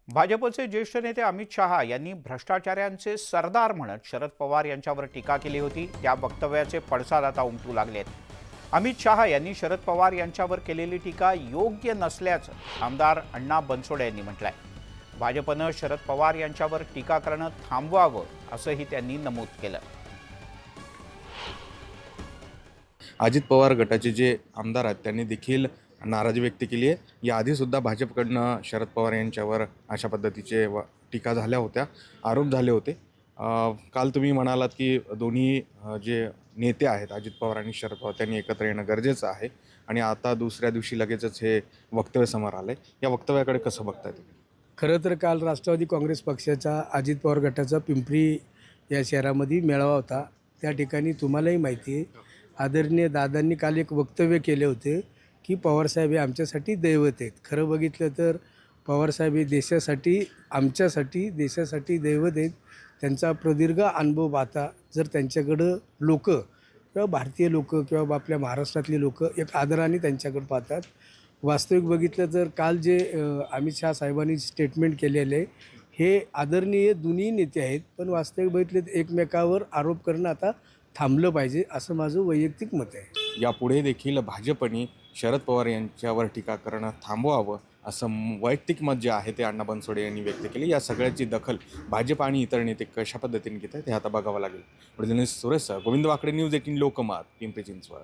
भाजपचे ज्येष्ठ नेते अमित शहा यांनी भ्रष्टाचाऱ्यांचे सरदार म्हणत शरद पवार यांच्यावर टीका केली होती। त्या वक्तव्याचे पडसाद आता उमटू लागलेत। अमित शहा यांनी शरद पवार यांच्यावर केलेली टीका योग्य नसल्याचं आमदार अण्णा बनसोडे यांनी म्हटलंय। भाजपनं शरद पवार यांच्यावर टीका करणं थांबवावं असंही त्यांनी नमूद केलं। अजित पवार गटाचे जे आमदार आहेत त्यांनी देखील नाराजी व्यक्त केली आहे। याआधीसुद्धा भाजपकडनं शरद पवार यांच्यावर अशा पद्धतीचे टीका झाल्या होत्या, आरोप झाले होते। काल तुम्ही म्हणालात की दोन्ही जे नेते आहेत अजित पवार आणि शरद पवार त्यांनी एकत्र येणं गरजेचं आहे आणि आता दुसऱ्या दिवशी लगेचच हे वक्तव्य समोर आलं आहे। या वक्तव्याकडे कसं बघताय तुम्ही? खरं तर काल राष्ट्रवादी काँग्रेस पक्षाचा अजित पवार गटाचा पिंपरी या शहरामध्ये मेळावा होता। त्या ठिकाणी तुम्हालाही माहिती आहे आदरणीय दादांनी काल एक वक्तव्य केले होते की पवारसाहेब हे आमच्यासाठी दैवत आहेत। खरं बघितलं तर पवारसाहेब हे देशासाठी, आमच्यासाठी, देशासाठी दैवत आहेत। त्यांचा प्रदीर्घ अनुभव पाहता जर त्यांच्याकडं लोक किंवा भारतीय लोक किंवा आपल्या महाराष्ट्रातली लोक एक आदराने त्यांच्याकडे पाहतात। वास्तविक बघितलं तर काल जे अमित शहा साहेबांनी स्टेटमेंट केलेले हे आदरणीय दोन्ही नेते आहेत, पण वास्तविक बघितलं तर एकमेकावर आरोप करणं आता थांबलं पाहिजे असं माझं वैयक्तिक मत आहे। यापुढे देखील भाजपने शरद पवार यांच्यावर टीका करणं थांबवावं असं वैयक्तिक मत जे आहे ते अण्णा बनसोडे यांनी व्यक्त केले। या सगळ्याची दखल भाजप आणि इतर नेते कशा पद्धतीने घेत आहेत हे आता बघावं लागेल। सुरेश गोविंद वाकडे, न्यूज 18 लोकमत, पिंपरी चिंचवड।